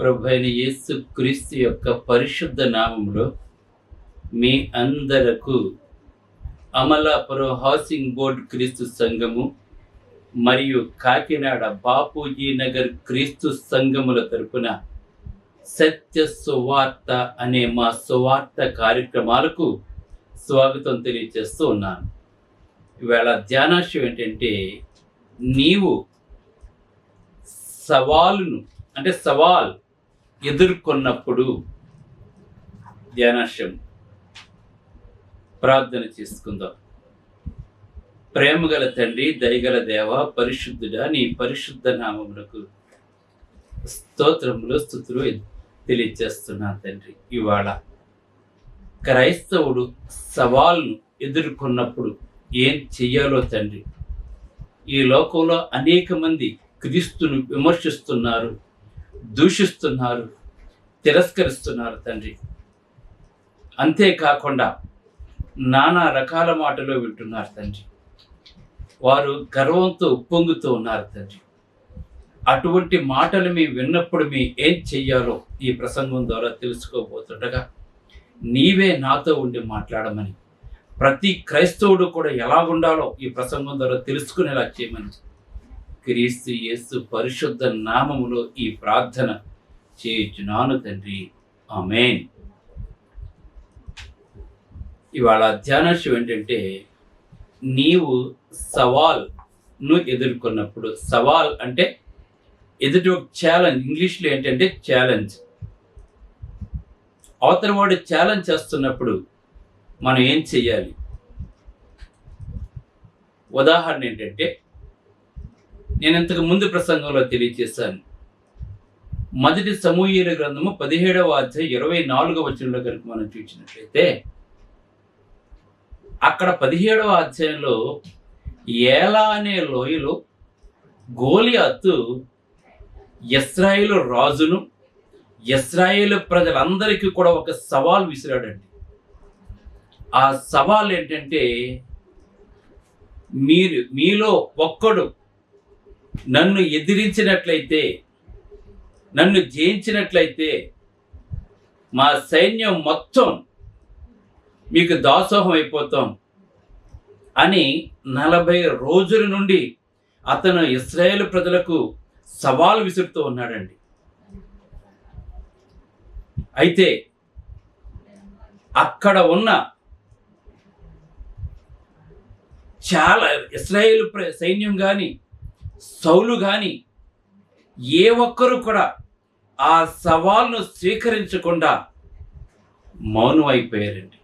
ప్రభు అయిన యేసు క్రీస్తు యొక్క పరిశుద్ధ నామములో మీ అందరకు అమలాపురం హౌసింగ్ బోర్డ్ క్రీస్తు సంఘము మరియు కాకినాడ బాపూజీ నగర్ క్రీస్తు సంఘముల తరపున సత్య సువార్త అనే మా సువార్త కార్యక్రమాలకు స్వాగతం తెలియజేస్తూ ఉన్నాను. ఇవాళ ధ్యానాంశం ఏంటంటే, నీవు సవాల్ ఎదుర్కొన్నప్పుడు ధ్యానాంశం. ప్రార్థన చేసుకుందాం. ప్రేమగల తండ్రి, దయగల దేవ, పరిశుద్ధుడా, నీ పరిశుద్ధ నామములకు స్తోత్రములు స్తుతులు తెలియజేస్తున్నాను తండ్రి. ఇవాళ క్రైస్తవుడు సవాల్ను ఎదుర్కొన్నప్పుడు ఏం చెయ్యాలో తండ్రి. ఈ లోకంలో అనేక మంది క్రీస్తును విమర్శిస్తున్నారు, దూషిస్తున్నారు, తిరస్కరిస్తున్నారు తండ్రి. అంతేకాకుండా నానా రకాల మాటలు వింటున్నారు తండ్రి. వారు గర్వంతో ఉప్పొంగుతూ ఉన్నారు తండ్రి. అటువంటి మాటలు మేము విన్నప్పుడు మేము ఏం చెయ్యాలో ఈ ప్రసంగం ద్వారా తెలుసుకోబోతుండగా నీవే నాతో ఉండి మాట్లాడమని, ప్రతి క్రైస్తవుడు కూడా ఎలా ఉండాలో ఈ ప్రసంగం ద్వారా తెలుసుకునేలా చేయమని క్రీస్తు యేసు పరిశుద్ధ నామములో ఈ ప్రార్థన చేయుచున్నాను తండ్రి. ఆమేన్. ఇవాళ ధ్యానాంశం ఏంటంటే, నీవు సవాల్ను ఎదుర్కొన్నప్పుడు. సవాల్ అంటే ఎదుటి ఒక ఛాలెంజ్. ఇంగ్లీష్లో ఏంటంటే ఛాలెంజ్. అవతల వాడు ఛాలెంజ్ చేస్తున్నప్పుడు మనం ఏం చెయ్యాలి? ఉదాహరణ ఏంటంటే, నేను ఇంతకు ముందు ప్రసంగంలో తెలియజేశాను. మొదటి సమూయేలు గ్రంథము 17వ అధ్యాయం 24వ వచనంలో కనుక మనం చూసినట్లయితే, అక్కడ 17వ అధ్యాయంలో ఏలా అనే లోయలో గోలియాతు ఇశ్రాయేలు రాజును, ఇశ్రాయేలు ప్రజలందరికీ కూడా ఒక సవాల్ విసిరాడండి. ఆ సవాల్ ఏంటంటే, మీలో ఒక్కడు నన్ను ఎదిరించినట్లయితే, నన్ను జయించినట్లయితే మా సైన్యం మొత్తం మీకు దాసోహం అయిపోతాం అని 40 రోజుల నుండి అతను ఇశ్రాయేలు ప్రజలకు సవాల్ విసురుతూ ఉన్నాడండి. అయితే అక్కడ ఉన్న చాలా ఇశ్రాయేలు సైన్యం కానీ, సౌలు కానీ ఏ ఒక్కరు కూడా ఆ సవాల్ను స్వీకరించకుండా మౌనం అయిపోయారండి.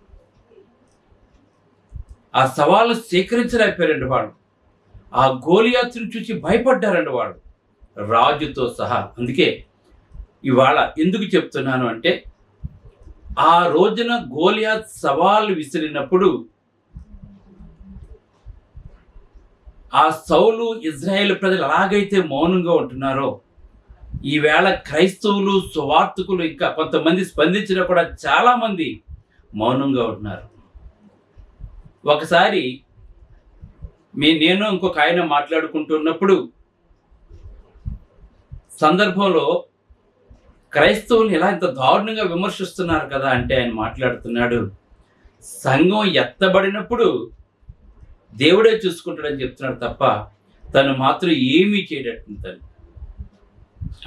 ఆ సవాల్ను స్వీకరించలేకపోయారండి వాళ్ళు. ఆ గోలియాతును చూసి భయపడ్డారండి వాళ్ళు, రాజుతో సహా. అందుకే ఇవాళ ఎందుకు చెప్తున్నాను అంటే, ఆ రోజున గోలియాత్ సవాల్ విసిరినప్పుడు ఆ సౌలు ఇజ్రాయేల్ ప్రజలు ఎలాగైతే మౌనంగా ఉంటున్నారో, ఈవేళ క్రైస్తవులు, సువార్తికులు ఇంకా కొంతమంది స్పందించినా కూడా చాలామంది మౌనంగా ఉంటున్నారు. ఒకసారి నేను ఇంకొక ఆయన మాట్లాడుకుంటున్నప్పుడు సందర్భంలో క్రైస్తవులు ఎలా ఇంత దారుణంగా విమర్శిస్తున్నారు కదా అంటే, ఆయన మాట్లాడుతున్నాడు, సంఘం ఎత్తబడినప్పుడు దేవుడే చూసుకుంటాడని చెప్తున్నాడు తప్ప తను మాత్రం ఏమీ చేయడట్టు.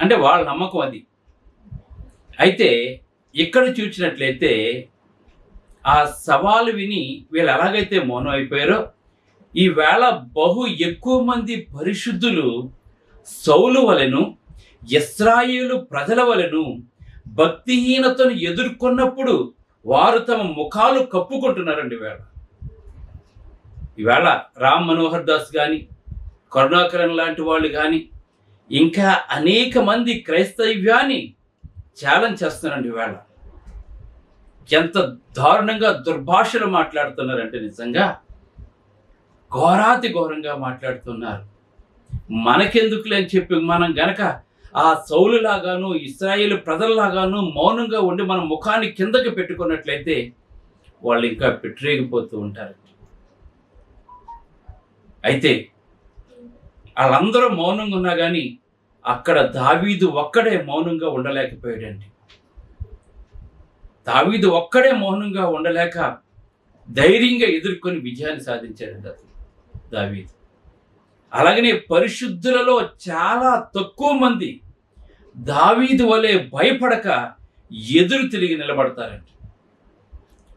అంటే వాళ్ళ నమ్మకం అది. అయితే ఇక్కడ చూసినట్లయితే ఆ సవాలు విని వీళ్ళు ఎలాగైతే మౌనం అయిపోయారో, ఈవేళ బహు ఎక్కువ మంది పరిశుద్ధులు సౌలు వలెను, ఇశ్రాయేలు ప్రజల వలెను భక్తిహీనతను ఎదుర్కొన్నప్పుడు వారు తమ ముఖాలు కప్పుకుంటున్నారండి. ఈవేళ రామ్ మనోహర్ దాస్ కానీ, కరుణాకరన్ లాంటి వాళ్ళు కానీ, ఇంకా అనేక మంది క్రైస్తవ్యాన్ని ఛాలెంజ్ చేస్తున్నారండి. ఈవేళ ఎంత దారుణంగా దుర్భాషలు మాట్లాడుతున్నారంటే, నిజంగా ఘోరాతి ఘోరంగా మాట్లాడుతున్నారు. మనకెందుకులే అని చెప్పి మనం గనక ఆ సౌలులాగాను, ఇశ్రాయేలు ప్రజల్లాగాను మౌనంగా ఉండి మన ముఖాన్ని కిందకి పెట్టుకున్నట్లయితే వాళ్ళు ఇంకా పెట్టరేగిపోతూ ఉంటారు. అయితే వాళ్ళందరూ మౌనంగా ఉన్నా కానీ అక్కడ దావీదు ఒక్కడే మౌనంగా ఉండలేకపోయాడండి. దావీదు ఒక్కడే మౌనంగా ఉండలేక ధైర్యంగా ఎదుర్కొని విజయాన్ని సాధించాడండి అతను దావీదు. అలాగనే పరిశుద్ధులలో చాలా తక్కువ మంది దావీదు వలె భయపడక ఎదురు తిరిగి నిలబడతారండి.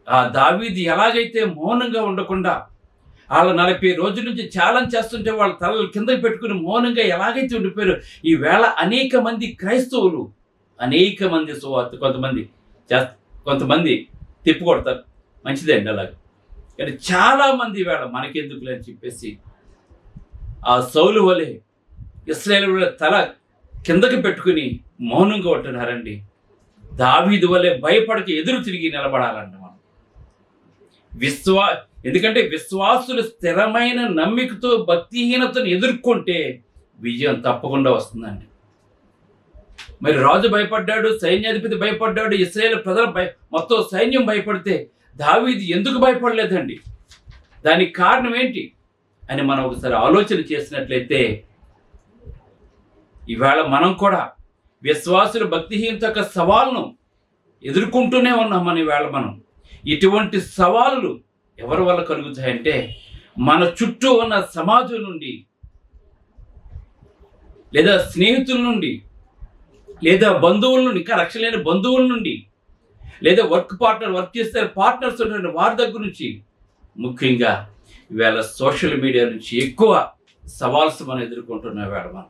ఆ దావీదు ఎలాగైతే మౌనంగా ఉండకుండా వాళ్ళ 40 రోజుల నుంచి ఛాలెంజ్ చేస్తుంటే వాళ్ళ తలలు కిందకి పెట్టుకుని మౌనంగా ఎలాగైతే ఉండిపోయారు, ఈవేళ అనేక మంది క్రైస్తవులు, అనేక మంది సువార్త, కొంతమంది తిప్పికొడతారు, మంచిదే అండి అలాగే. కానీ చాలామంది ఈవేళ మనకెందుకులే అని చెప్పేసి ఆ సౌలు వలె ఇశ్రాయేలు తల కిందకి పెట్టుకుని మౌనంగా ఉంటున్నారండి. దావీదు వలె భయపడక ఎదురు తిరిగి నిలబడాలండి మనం. ఎందుకంటే విశ్వాసులు స్థిరమైన నమ్మికతో భక్తిహీనతను ఎదుర్కొంటే విజయం తప్పకుండా వస్తుందండి. మరి రాజు భయపడ్డాడు, సైన్యాధిపతి భయపడ్డాడు, ఇశ్రాయేలు ప్రజలు మొత్తం సైన్యం భయపడితే దావీదు ఎందుకు భయపడలేదండి? దానికి కారణం ఏంటి అని మనం ఒకసారి ఆలోచన చేసినట్లయితే ఈవేళ మనం కూడా విశ్వాసుల భక్తిహీనత యొక్క సవాళ్ళను ఎదుర్కొంటూనే ఉన్నాం. మన ఈవేళ మనం ఇటువంటి సవాళ్ళు ఎవరి వల్ల కలుగుతాయంటే మన చుట్టూ ఉన్న సమాజం నుండి, లేదా స్నేహితుల నుండి, లేదా బంధువుల నుండి, ఇంకా రక్షణ లేని బంధువుల నుండి, లేదా వర్క్ చేస్తే పార్ట్నర్స్ ఉన్న వారి దగ్గర నుంచి, ముఖ్యంగా ఈవేళ సోషల్ మీడియా నుంచి ఎక్కువ సవాల్స్ మనం ఎదుర్కొంటున్నాం. ఈవేళ మనం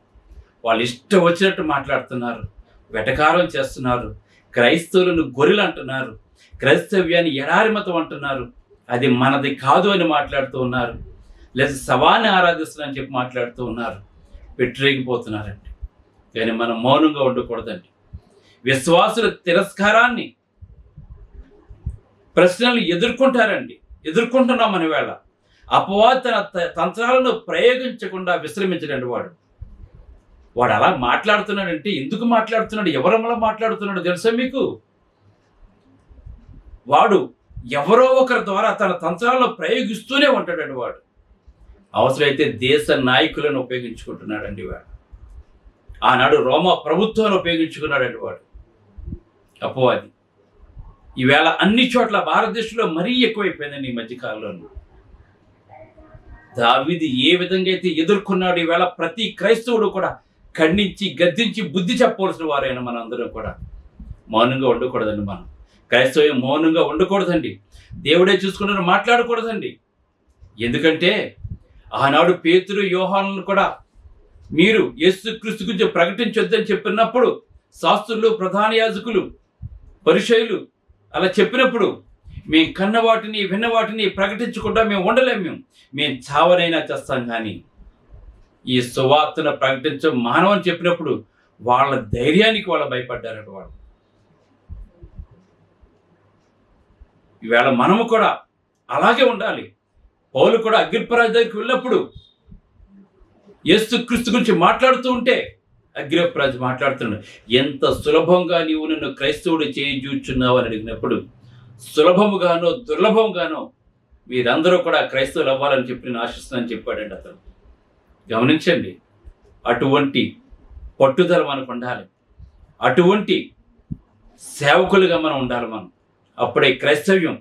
వాళ్ళు ఇష్టం వచ్చినట్టు మాట్లాడుతున్నారు, వెటకారం చేస్తున్నారు, క్రైస్తవులను గొర్రెలు అంటున్నారు, క్రైస్తవ్యాన్ని ఎడారి మతం అంటున్నారు, అది మనది కాదు అని మాట్లాడుతూ ఉన్నారు, లేదా శవాన్ని ఆరాధిస్తున్నారని చెప్పి మాట్లాడుతూ ఉన్నారు, పెట్టిరేగిపోతున్నారండి. కానీ మనం మౌనంగా ఉండకూడదండి. విశ్వాసుల తిరస్కారాన్ని, ప్రశ్నలు ఎదుర్కొంటున్నాం అని వేళ అపవాది తన తంత్రాలను ప్రయోగించకుండా విశ్రమించడండి. వాడు అలా మాట్లాడుతున్నాడంటే ఎందుకు మాట్లాడుతున్నాడు, ఎవరమ్మలా మాట్లాడుతున్నాడు తెలుసా మీకు? వాడు ఎవరో ఒకరి ద్వారా తన తంత్రాలను ప్రయోగిస్తూనే ఉంటాడండి. వాడు అవసరమైతే దేశ నాయకులను ఉపయోగించుకుంటున్నాడండి. వాడు ఆనాడు రోమా ప్రభుత్వాన్ని ఉపయోగించుకున్నాడండి వాడు అపవాది. ఈవేళ అన్ని చోట్ల భారతదేశంలో మరీ ఎక్కువైపోయిందండి ఈ మధ్యకాలంలో. దావీదు ఏ విధంగా అయితే ఎదుర్కొన్నాడు, ఈవేళ ప్రతి క్రైస్తవుడు కూడా ఖండించి గద్దించి బుద్ధి చెప్పవలసిన వారైన మనందరం కూడా మౌనంగా ఉండకూడదండి. మనం క్రైస్తవం మౌనంగా ఉండకూడదండి. దేవుడే చూసుకున్న మాట్లాడకూడదండి. ఎందుకంటే ఆనాడు పేతురు, యోహానులను కూడా మీరు యేసుక్రీస్తు గురించి ప్రకటించొద్దని చెప్పినప్పుడు శాస్త్రులు, ప్రధాన యాజకులు, పరిసయ్యులు అలా చెప్పినప్పుడు మేము కన్న వాటిని విన్న వాటిని ప్రకటించకుండా మేము ఉండలేము, మేము చావనైనా చేస్తాం. కానీ ఈ సువార్తను ప్రకటించ మానవని చెప్పినప్పుడు వాళ్ళ ధైర్యానికి వాళ్ళు భయపడ్డారట. వాళ్ళు ఈవేళ మనము కూడా అలాగే ఉండాలి. పౌలు కూడా అగ్రిప్పరాజు దగ్గరికి వెళ్ళినప్పుడు యేసుక్రీస్తు గురించి మాట్లాడుతూ ఉంటే అగ్రిప్పరాజు మాట్లాడుతున్నాడు, ఎంత సులభంగా నీవు నన్ను క్రైస్తవుడు చేయించున్నావు అని అడిగినప్పుడు, సులభముగానో దుర్లభంగానో మీరందరూ కూడా క్రైస్తవులు అవ్వాలని చెప్పి నేను ఆశిస్తున్నానని చెప్పాడండి అతను. గమనించండి, అటువంటి పట్టుదల మనకు ఉండాలి, అటువంటి సేవకులుగా మనం ఉండాలి. మనం అప్పుడే క్రైస్తవ్యం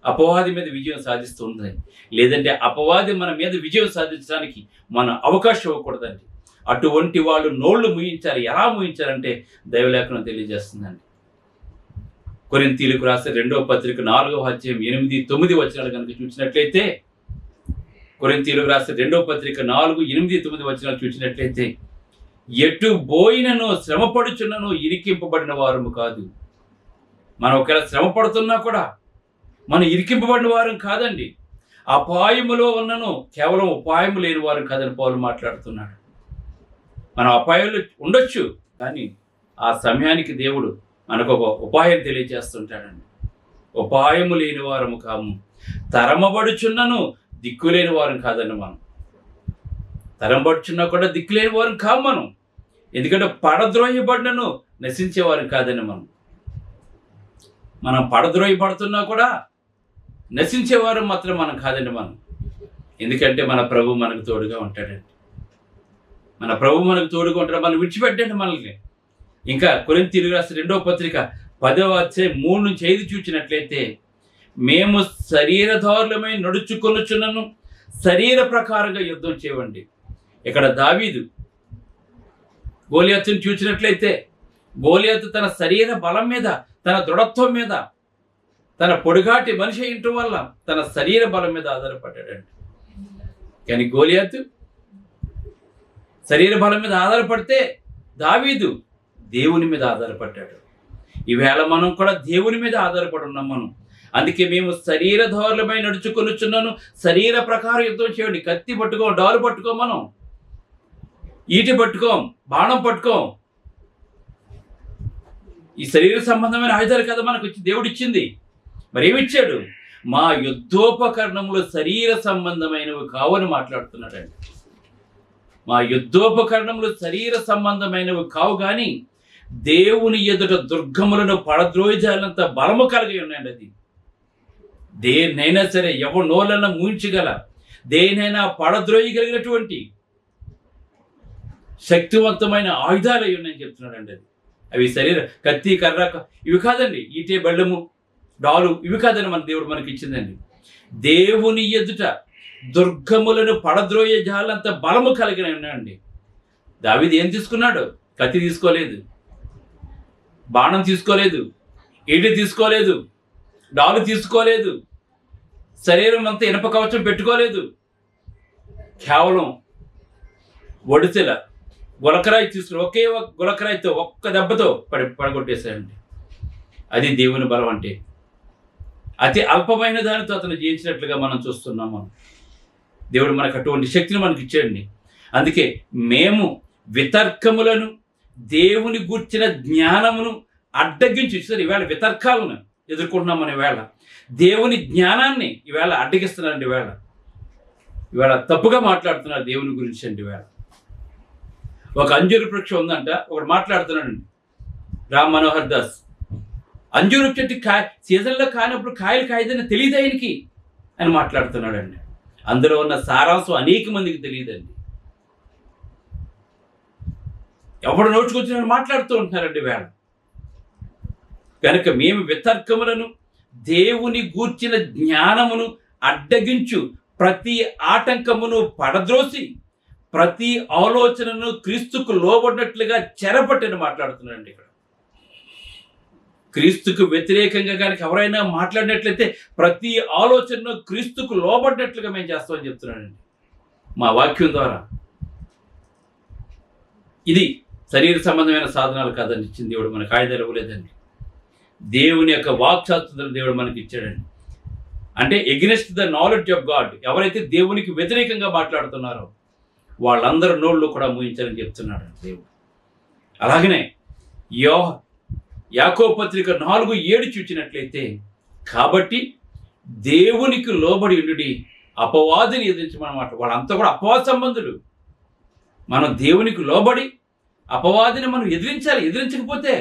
అపవాది మీద విజయం సాధిస్తూ ఉంటుంది. లేదంటే అపవాది మన మీద విజయం సాధించడానికి మనం అవకాశం ఇవ్వకూడదండి. అటువంటి వాళ్ళు నోళ్లు ముయించాలి. ఎలా ముయించాలంటే దైవలేఖనం తెలియజేస్తుందండి. కొరింథీయులకు రాసే 2వ పత్రిక 4వ అధ్యాయం 8, 9 వచనాలు కనుక చూసినట్లయితే, కొరింథీయులకు రాసే 2వ పత్రిక 4, 8, 9 వచనాలు చూసినట్లయితే, ఎటు బోయినను శ్రమపడుచున్నను ఇరికింపబడిన వారము కాదు. మనం ఒకవేళ శ్రమ పడుతున్నా కూడా మనం ఇరికింపబడిన వారం కాదండి. అపాయములో ఉన్నను కేవలం ఉపాయము లేని వారు కాదని పౌలు మాట్లాడుతున్నాడు. మనం అపాయాలు ఉండొచ్చు, కానీ ఆ సమయానికి దేవుడు మనకు ఒక ఉపాయం తెలియజేస్తుంటాడండి. ఉపాయము లేని వారము కాము, తరమబడుచున్నను దిక్కులేని వారం కాదండి. మనం తరమబడుచున్నా కూడా దిక్కులేని వారం కాము మనం. ఎందుకంటే పడద్రోయబడినను నశించేవారు కాదని మనం పడద్రోయబడుతున్నా కూడా నశించేవారు మాత్రం మనం కాదండి. మనం ఎందుకంటే మన ప్రభు మనకు తోడుగా ఉంటాడండి. మన ప్రభు మనకు తోడుకుంటారు, మనం విడిచిపెట్టండి మనల్ని. ఇంకా కొరింథీయులకు రాసిన 2వ పత్రిక 10వ అధ్యాయం 3-5 చూచినట్లయితే, మేము శరీరధారులమై నడుచుకొనుచున్నను శరీర ప్రకారంగా యుద్ధం చేయండి. ఇక్కడ దావీదు గోలియాతుని చూసినట్లయితే, గోలియాతు తన శరీర బలం మీద, తన దృఢత్వం మీద, తన పొడుగాటి మనిషి ఇంటి వల్ల తన శరీర బలం మీద ఆధారపడ్డాడండి. కానీ గోలియాతు శరీర బలం మీద ఆధారపడితే, దావీదు దేవుని మీద ఆధారపడ్డాడు. ఈవేళ మనం కూడా దేవుని మీద ఆధారపడి ఉన్నాం మనం. అందుకే మేము శరీరధారులమై నడుచుకొనుచున్నాను శరీర ప్రకారం యుద్ధం చేయండి. కత్తి పట్టుకోం, డాలు పట్టుకోం, మనం ఈటి పట్టుకోం, బాణం పట్టుకోం. ఈ శరీర సంబంధమైన ఆయుధాలు కదా మనకు దేవుడు ఇచ్చింది. మరి ఏమిచ్చాడు? మా యుద్ధోపకరణములు శరీర సంబంధమైనవి కావని మాట్లాడుతున్నాడండి. మా యుద్ధోపకరణములు శరీర సంబంధమైనవి కావు, కానీ దేవుని ఎదుట దుర్గములను పడద్రోయజాలంత బలము కలిగి ఉన్నాయండి. అది దేన్నైనా సరే, ఎవరు నోలన్నా మూయించగల, దేనైనా పడద్రోయగలిగినటువంటి శక్తివంతమైన ఆయుధాలు అయి ఉన్నాయని చెప్తున్నాడండి. అవి శరీర కత్తి, కర్ర ఇవి కాదండి. ఈటే, బెళ్ళము, డాలు ఇవి కాదని మన దేవుడు మనకి ఇచ్చిందండి. దేవుని ఎదుట దుర్గములను పడద్రోయ జాలంత బలము కలిగిన ఉన్నాయండి. దావీదు ఏం తీసుకున్నాడు? కత్తి తీసుకోలేదు, బాణం తీసుకోలేదు, ఈటి తీసుకోలేదు, డాలు తీసుకోలేదు, శరీరం అంతా ఇనప కవచం పెట్టుకోలేదు. కేవలం ఒడిసెల గులకరాయి తీసుకుని ఒకే ఒక గులకరాయితో ఒక్క దెబ్బతో పడగొట్టేశాడండి. అది దేవుని బలం అంటే. అతి అల్పమైన దానితో అతను జయించినట్లుగా మనం చూస్తున్నాము. దేవుడు మనకు అటువంటి శక్తిని మనకి ఇచ్చాడండి. అందుకే మేము వితర్కములను, దేవుని గూర్చిన జ్ఞానమును అడ్డగించి, సరే ఈవేళ వితర్కాలను ఎదుర్కొంటున్నాం. మన ఈవేళ దేవుని జ్ఞానాన్ని ఈవేళ అడ్డగిస్తున్నారండి. ఈవేళ తప్పుగా మాట్లాడుతున్నారు దేవుని గురించి అండి. ఈవేళ ఒక అంజూరు వృక్షం ఉందంట, ఒకడు మాట్లాడుతున్నాడండి, రామ్ మనోహర్ దాస్. అంజూరు చెట్టు సీజన్లో కానప్పుడు కాయలు కాయదని తెలియదు ఆయనకి అని మాట్లాడుతున్నాడండి. అందులో ఉన్న సారాంశం అనేక మందికి తెలియదండి. ఎవడు నోచుకొచ్చిన మాట్లాడుతూ ఉంటున్నారండి వేళ. కనుక మేము వితర్కములను, దేవుని గూర్చిన జ్ఞానమును అడ్డగించు ప్రతి ఆటంకమును పడద్రోసి ప్రతి ఆలోచనను క్రీస్తుకు లోబడినట్లుగా చెరపట్టని మాట్లాడుతున్నాడండి. ఇక్కడ క్రీస్తుకు వ్యతిరేకంగా కనుక ఎవరైనా మాట్లాడినట్లయితే ప్రతి ఆలోచనను క్రీస్తుకు లోబడినట్లుగా మేము చేస్తామని చెప్తున్నానండి మా వాక్యం ద్వారా. ఇది శరీర సంబంధమైన సాధనాలు కాదని ఇచ్చింది దేవుడు మనకు, ఆయుధాలు ఇవ్వలేదండి. దేవుని యొక్క వాక్చాతుర్యం దేవుడు మనకి ఇచ్చాడండి. అంటే against the knowledge of God, ఎవరైతే దేవునికి వ్యతిరేకంగా మాట్లాడుతున్నారో వాళ్ళందరూ నోళ్ళు కూడా మూయించాలని చెప్తున్నాడు దేవుడు. అలాగనే యాకోబు పత్రిక 4:7 చూచినట్లయితే, కాబట్టి దేవునికి లోబడి ఉండి అపవాదిని ఎదిరించమన్నమాట. వాళ్ళంతా కూడా అపవాద సంబంధులు. మనం దేవునికి లోబడి అపవాదిని మనం ఎదిరించాలి. ఎదిరించకపోతే,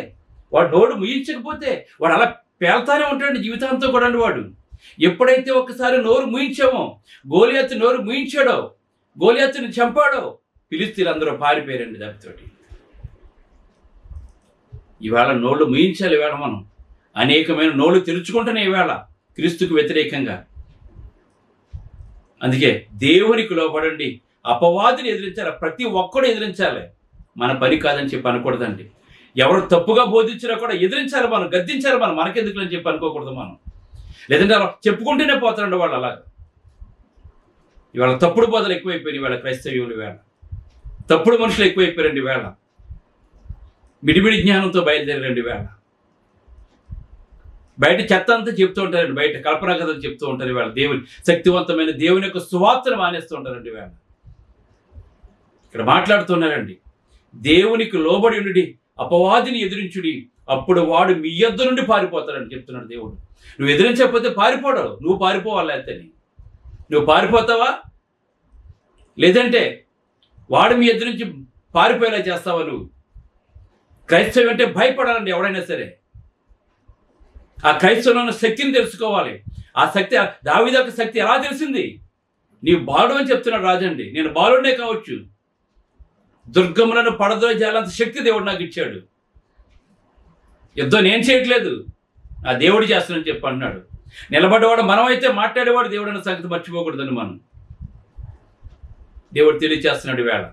వాడు నోడు ముయించకపోతే వాడు అలా పేల్తానే ఉంటాడు జీవితాంతం కూడా. వాడు ఎప్పుడైతే ఒక్కసారి నోరు ముయించామో, గోలియాతు నోరు ముయించాడో, గోలియాతుని చంపాడో, ఫిలిష్తీయులందరూ పారిపోయారండి దానితోటి. ఈవేళ నోళ్ళు ముయించాలి. ఈవేళ మనం అనేకమైన నోళ్ళు తెరుచుకుంటున్నాయి ఈవేళ క్రీస్తుకు వ్యతిరేకంగా. అందుకే దేవునికి లోబడండి, అపవాదిని ఎదిరించాలి. ప్రతి ఒక్కడు ఎదిరించాలి. మన పని కాదని చెప్పి అనకూడదండి. ఎవరు తప్పుగా బోధించినా కూడా ఎదిరించాలి, మనం గద్దించాలి. మనకెందుకు అని చెప్పి అనుకోకూడదు మనం. లేదంటే అలా చెప్పుకుంటూనే పోతారండి వాళ్ళు. అలాగా ఇవాళ తప్పుడు బోధలు ఎక్కువైపోయినాయి. ఇవాళ క్రైస్తవ్యులు వేళ తప్పుడు మనుషులు ఎక్కువైపోయారండి. వేళ మిడిమిడి జ్ఞానంతో బయలుదేరండి. వేళ బయట చెత్త అంతా చెప్తూ ఉంటారండి, బయట కల్పనా కథలు చెప్తూ ఉంటారు. వేళ దేవుని శక్తివంతమైన దేవుని యొక్క సువార్తను మానేస్తూ ఉంటారండి. వేళ ఇక్కడ మాట్లాడుతున్నారండి, దేవునికి లోబడి ఉండి అపవాదిని ఎదిరించుడి, అప్పుడు వాడు మీ యొద్ద నుండి పారిపోతాడని చెప్తున్నాడు దేవుడు. నువ్వు ఎదిరించకపోతే పారిపోవడం, నువ్వు పారిపోవాలి. అయితే నువ్వు పారిపోతావా, లేదంటే వాడు మీ ఎదురు నుంచి పారిపోయేలా చేస్తావా నువ్వు? క్రైస్తవం అంటే భయపడాలండి ఎవడైనా సరే. ఆ క్రైస్తవంలో ఉన్న శక్తిని తెలుసుకోవాలి. ఆ శక్తి, దావీదు యొక్క శక్తి ఎలా తెలిసింది? నీవు బాలుడు అని చెప్తున్నాడు రాజండి. నేను బాలుడినే కావచ్చు, దుర్గములను పడద్రోజాలంత శక్తి దేవుడు నాకు ఇచ్చాడు. యుద్ధం నేను చేయట్లేదు, ఆ దేవుడు చేస్తానని చెప్పి అన్నాడు. నిలబడ్డవాడు మనమైతే మాట్లాడేవాడు దేవుడు అన్న సంగతి మర్చిపోకూడదని మనం దేవుడు తెలియచేస్తున్నాడు వేళ.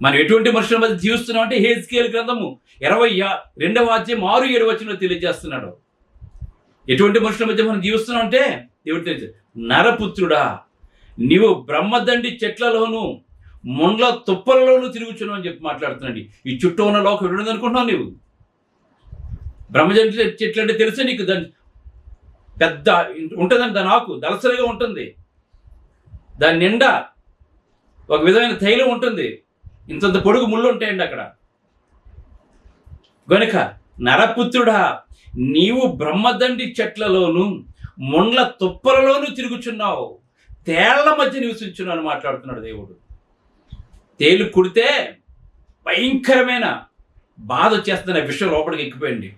మనం ఎటువంటి మనుషుల మధ్య జీవిస్తున్నాం అంటే హెజ్కేలు గ్రంథము 22:6-7 తెలియజేస్తున్నాడు. ఎటువంటి మనుషుల మధ్య మనం జీవిస్తున్నాం అంటే దేవుడు తెలియజే, నరపుత్రుడా నీవు బ్రహ్మదండి చెట్లలోను ముండ్ల తుప్పలలోనూ తిరుగుచున్నావు అని చెప్పి మాట్లాడుతున్నాడు. ఈ చుట్టూ ఉన్న లోకం ఎటువంటి అనుకుంటున్నావు నీవు? బ్రహ్మదండి చెట్లు అంటే తెలుసా నీకు? దాని పెద్ద ఉంటుందండి, దాని ఆకు దళసరిగా ఉంటుంది, దాని నిండా ఒక విధమైన తైలం ఉంటుంది, ఇంతంత పొడుగు ముళ్ళు ఉంటాయండి అక్కడ. గనుక నరపుత్రుడా నీవు బ్రహ్మదండి చెట్లలోను ముండ్ల తుప్పలలోనూ తిరుగుచున్నావు, తేళ్ల మధ్య నివసించున్నావు అని మాట్లాడుతున్నాడు దేవుడు. తేలు కుడితే భయంకరమైన బాధ వచ్చేస్తున్న విషం లోపలికి ఎక్కిపోయింది.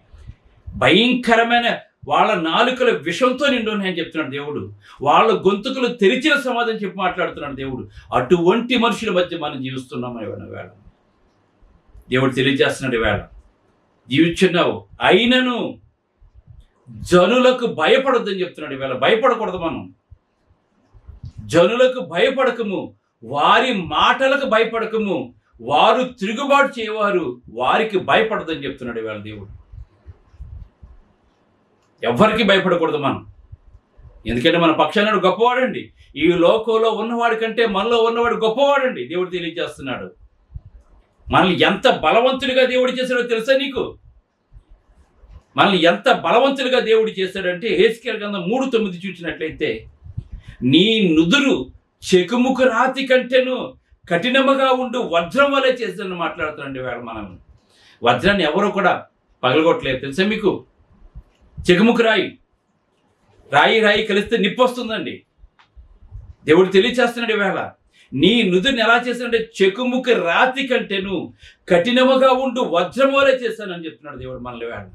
భయంకరమైన వాళ్ళ నాలుకల విషంతో నిండు ఉన్నాయని చెప్తున్నాడు దేవుడు. వాళ్ళ గొంతుకులు తెరిచిన సమాధానం చెప్పి మాట్లాడుతున్నాడు దేవుడు. అటువంటి మనుషుల మధ్య మనం జీవిస్తున్నామని వేళ దేవుడు తెలియజేస్తున్నాడు. వేళ జీవిస్తున్నావు, అయినను జనులకు భయపడొద్దని చెప్తున్నాడు. ఈవేళ భయపడకూడదు మనం. జనులకు భయపడకము, వారి మాటలకు భయపడకము, వారు తిరుగుబాటు చేయవారు వారికి భయపడదని చెప్తున్నాడు ఈవేళ దేవుడు. ఎవరికి భయపడకూడదు మనం. ఎందుకంటే మన పక్షాన గొప్పవాడండి. ఈ లోకంలో ఉన్నవాడి కంటే మనలో ఉన్నవాడు గొప్పవాడండి. దేవుడు తెలియజేస్తున్నాడు. మనల్ని ఎంత బలవంతుడిగా దేవుడు చేశాడో తెలుసా నీకు? మనల్ని ఎంత బలవంతుడిగా దేవుడు చేశాడంటే హెజ్కేలు గ్రంథం 3:9 చూసినట్లయితే, నీ నుదురు చెకుముకు రాతి కంటేను కఠినముగా ఉండు వజ్రం వలె చేశాడని మాట్లాడుతున్నాండి. వేళ మనం వజ్రాన్ని ఎవరో కూడా పగలగొట్టలేదు తెలుసా మీకు? చెకుముకు రాయి రాయి కలిస్తే నిప్పు వస్తుందండి. దేవుడు తెలియచేస్తున్నాడు. వేళ నీ నుదురుని ఎలా చేశాడంటే చెకుముకు రాతి కంటేను కఠినముగా ఉండు వజ్రం వలె చేశానని చెప్తున్నాడు దేవుడు మనల్ని. వేళ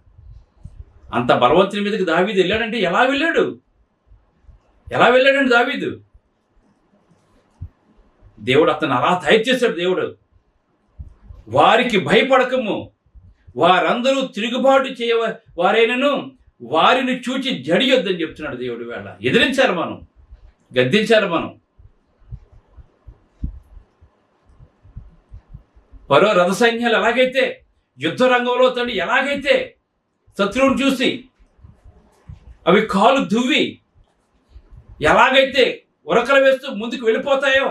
అంత బలవంతుని మీదకి దావీదు వెళ్ళాడంటే ఎలా వెళ్ళాడండి దావీదు? దేవుడు అతను అలా తయారు చేశాడు. దేవుడు వారికి భయపడకము, వారందరూ తిరుగుబాటు వారైనను వారిని చూచి జడియొద్దని చెప్తున్నాడు దేవుడు. వేళ ఎదిరించాలి మనం, గద్దించాలి మనం. పరో రథ సైన్యాలు ఎలాగైతే యుద్ధ రంగంలో తండ్రి ఎలాగైతే శత్రువుని చూసి అవి కాలు దువ్వి ఎలాగైతే ఉరకలు వేస్తూ ముందుకు వెళ్ళిపోతాయో,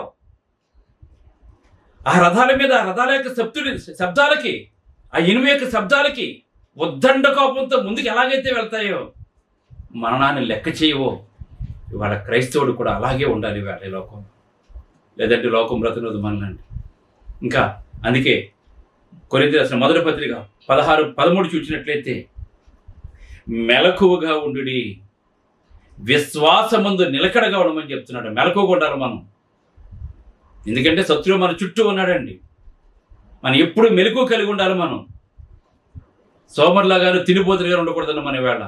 ఆ రథాల మీద ఆ రథాల యొక్క శబ్దాలకి, ఆ ఇనుము యొక్క శబ్దాలకి ఉద్దండ కోపంతో ముందుకు ఎలాగైతే వెళ్తాయో, మరణాన్ని లెక్క చేయవో, ఇవాళ క్రైస్తవుడు కూడా అలాగే ఉండాలి ఇవాళ ఈ లోకం. లేదంటే లోకం బ్రతకదు మనల్ని. ఇంకా అందుకే కొరింథీ రాసిన మొదటి పత్రిక 16-13 చూసినట్లయితే, మెలకువగా ఉండుడి, విశ్వాసమందు నిలకడగా ఉండమని చెప్తున్నాడు. మెలకువగా ఉండాలి మనం. ఎందుకంటే శత్రువు మన చుట్టూ ఉన్నాడండి. మనం ఎప్పుడు మెలకువ కలిగి ఉండాలి. మనం సోమరులాగాను తినిపోతులుగా ఉండకూడదన్న మన వేళ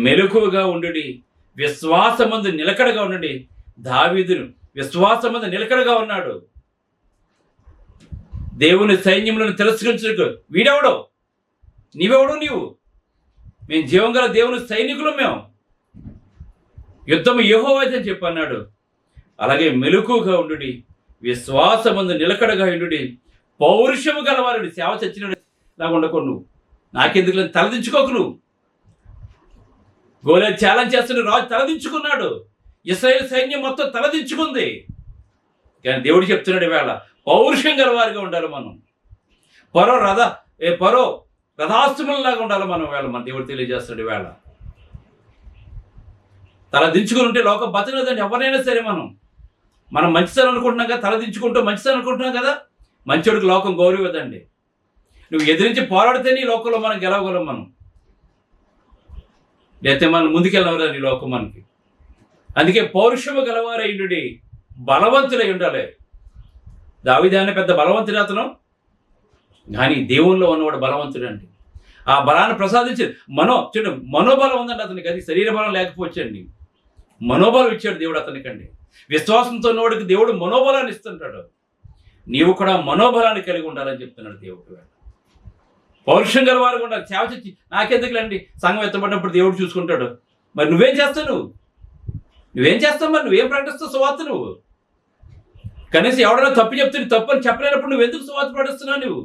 మెలకువగా ఉండుడి, విశ్వాసమందు నిలకడగా ఉండండి. దావీదును విశ్వాసమందు నిలకడగా ఉన్నాడు. దేవుని సైన్యములను తిరస్కరించకు వీడెవడో, నీవెవడో, నీవు మేము జీవం గల దేవుని సైనికులు, మేము యుద్ధము యెహోవాదే అని చెప్పి అన్నాడు. అలాగే మెలకువగా ఉండుడి, విశ్వాసమందు నిలకడగా ఉండుడి, పౌరుషము గలవారుడి. సేవ చచ్చినడు లాగా ఉండకు నువ్వు. నాకెందుకు తలదించుకోకు నువ్వు. గోలియతు ఛాలెంజ్ చేస్తున్న రాజు తలదించుకున్నాడు. ఇశ్రాయేలు సైన్యం మొత్తం తలదించుకుంది. కానీ దేవుడు చెప్తున్నాడు వేళ పౌరుషం గలవారిగా ఉండాలి మనం. పరో రథాస్తుములలాగా ఉండాలి మనం. వేళ మన దేవుడు తెలియజేస్తున్నాడు. వేళ తల దించుకుని ఉంటే లోకం బతకలేదండి. ఎవరైనా సరే మనం మంచితనం అనుకుంటున్నాం కదా, తల దించుకుంటూ మంచితనం అనుకుంటున్నాం కదా. మంచోడికి లోకం గౌరవదండి. నువ్వు ఎదిరించి పోరాడితేనే ఈ లోకంలో మనం గెలవగలం. మనం లేకపోతే మనం ముందుకెళ్ళవరాదు ఈ లోకం మనకి. అందుకే పౌరుషము గలవారైండుడి, బలవంతులై ఉండాలి. దావీదు అనే పెద్ద బలవంతుడు అతను, కానీ దేవుల్లో ఉన్నవాడు బలవంతుడు అండి. ఆ బలాన్ని ప్రసాదించి మనోబలం ఉందండి అతనికి. అది శరీర బలం లేకపోవచ్చండి, మనోబలం ఇచ్చాడు దేవుడు అతనికండి. విశ్వాసంతో ఉన్నవాడికి దేవుడు మనోబలాన్ని ఇస్తుంటాడు. నీవు కూడా మనోబలాన్ని కలిగి ఉండాలని చెప్తున్నాడు దేవుడు. పౌరుషం గల వారు ఉండాలి. సేవ చేసి నాకెందుకులండి, సంఘం ఎత్తబడినప్పుడు దేవుడు చూసుకుంటాడు. మరి నువ్వేం చేస్తావు? నువ్వేం చేస్తావు? మరి నువ్వేం ప్రకటిస్తావు సువార్త? నువ్వు కనీసం ఎవడైనా తప్పు చెప్తుంది, తప్పు అని చెప్పలేనప్పుడు నువ్వు ఎందుకు సువార్త ప్రకటిస్తున్నావు? నువ్వు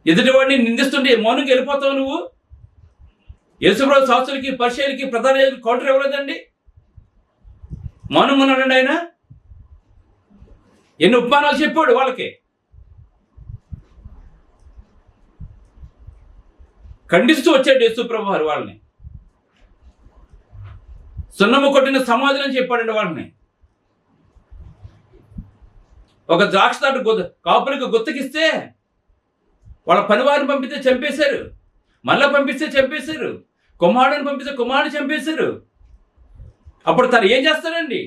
ఎదుటివాడిని నిందిస్తుంటే మౌనంగా వెళ్ళిపోతావు. నువ్వు యేసుప్రభు శాస్త్రులకి, పరిచయులకి, ప్రధాన యాజకులకి కౌంటర్ ఇవ్వలేదండి. మౌనంగా ఉన్నాడండి ఆయన. ఎన్ని ఉపమానాలు చెప్పాడు వాళ్ళకి. ఖండిస్తూ వచ్చాడు యేసుప్రభు వారు వాళ్ళని. సున్నము కొట్టిన సమాధులని చెప్పాడండి వాళ్ళని. ఒక ద్రాక్ష తాటు కాపులకు గుత్తకిస్తే వాళ్ళ పనివారిని పంపిస్తే చంపేశారు, మళ్ళా పంపిస్తే చంపేశారు, కుమారుడిని పంపిస్తే కుమారుడిని చంపేశారు. అప్పుడు తను ఏం చేస్తాడండి?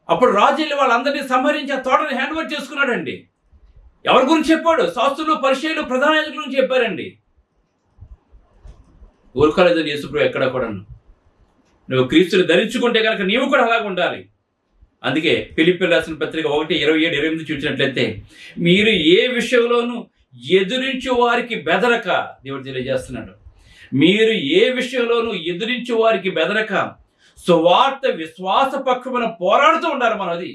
అప్పుడు రాజు వెళ్ళి వాళ్ళందరినీ సంహరించి ఆ తోటని హ్యాండ్ ఓవర్ చేసుకున్నాడండి. ఎవరి గురించి చెప్పాడు? శాస్త్రులు, పరిచయులు, ప్రధాన యాజకుల గురించి చెప్పారండి. ఊరుకోలేదని యేసుప్రభు ఎక్కడ కూడా. నువ్వు క్రీస్తుని ధరించుకుంటే కనుక నీవు కూడా అలాగ ఉండాలి. అందుకే ఫిలిప్పీయులకు రాసిన పత్రిక 1:27-28 చూసినట్లయితే, మీరు ఏ విషయంలోనూ ఎదురించు వారికి బెదరక, దేవుడు తెలియజేస్తున్నాడు, మీరు ఏ విషయంలోనూ ఎదురించు వారికి బెదరక సువార్త విశ్వాస పక్షమున పోరాడుతూ ఉండాలి. మనది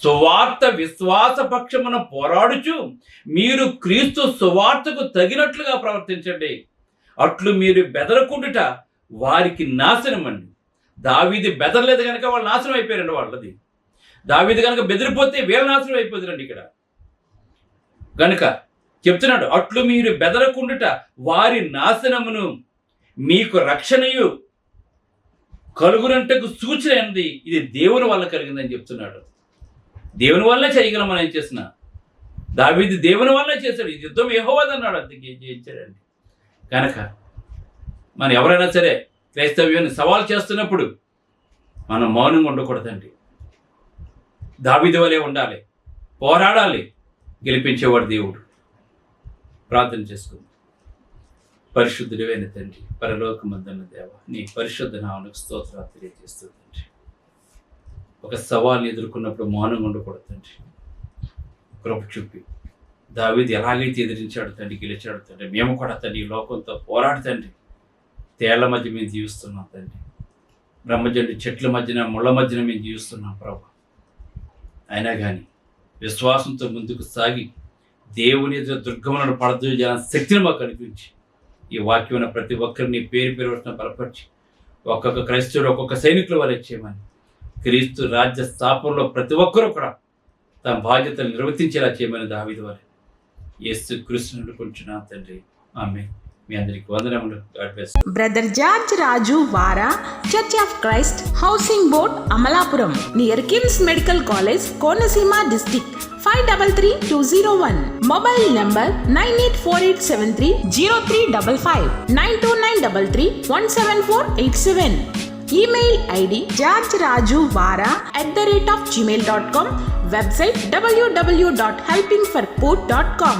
సువార్త విశ్వాస పక్షమున పోరాడుచు మీరు క్రీస్తు సువార్తకు తగినట్లుగా ప్రవర్తించండి. అట్లు మీరు బెదరకుండుట వారికి నాశనం అండి. దావీదు బెదరలేదు కనుక వాళ్ళు నాశనం అయిపోయారండి. వాళ్ళది దావీదు కనుక బెదిరిపోతే వీళ్ళ నాశనం అయిపోతుందండి. ఇక్కడ కనుక చెప్తున్నాడు, అట్లు మీరు బెదరకుండుట వారి నాశనమును మీకు రక్షణయు కలుగునంటకు సూచన అయింది. ఇది దేవుని వల్ల కలిగిందని చెప్తున్నాడు. దేవుని వల్లే చేయగలం. మనం ఏం చేసిన దావీదు దేవుని వల్లే చేశాడు. ఈ యుద్ధం యెహోవాది అన్నాడు, అందుకే చేయించాడండి. కనుక మనం ఎవరైనా సరే క్రైస్తవ్యాన్ని సవాల్ చేస్తున్నప్పుడు మనం మౌనంగా ఉండకూడదండి. దావీదు వలే ఉండాలి, పోరాడాలి. గెలిపించేవాడు దేవుడు. ప్రార్థన చేసుకుందాం. పరిశుద్ధుడైన తండ్రి, పరలోకమందున్న దేవ, నీ పరిశుద్ధ నామమునకు స్తోత్రాలు తెలియజేస్తూ తండ్రి, ఒక సవాల్ని ఎదుర్కొన్నప్పుడు మౌనంగా ఉండకూడదు తండ్రి. కృప చూపి దావీదు ఎలాగైతే ఎదిరించాడు తండ్రి, గెలిచాడు తండ్రి, మేము కూడా తండ్రి ఈ లోకంతో పోరాడుతండి. తేళ్ల మధ్య మేము జీవిస్తున్నాం తండ్రి, బ్రహ్మజండి చెట్ల మధ్యన ముళ్ళ మధ్యన మేము జీవిస్తున్నాం ప్రభు. అయినా కానీ విశ్వాసంతో ముందుకు సాగి దేవుని ఎదురు దుర్గములను పడదోయాలని శక్తిని మాకు కనిపించి, ఈ వాక్యమైన ప్రతి ఒక్కరిని పేరు వచ్చిన బలపరిచి, ఒక్కొక్క క్రైస్తవుడు ఒక్కొక్క సైనికుల వల్ల చేయమని, క్రీస్తు రాజ్య స్థాపనలో ప్రతి ఒక్కరూ కూడా తమ బాధ్యతలు నిర్వర్తించేలా చేయమని దావీదు వారి యేసు క్రీస్తును కొంచున్నాం తండ్రి. ఆమేన్. మీ అందరికి వందనములు. God bless. బ్రదర్ జార్జ్ రాజు వారా, church of Christ, housing board, Amalapuram, near KIMS medical college, Konaseema district, 533201. Mobile number 9848730355, 92933174887. Email ID georgerajuvara@gmail.com. Website www.helpingforpoor.com.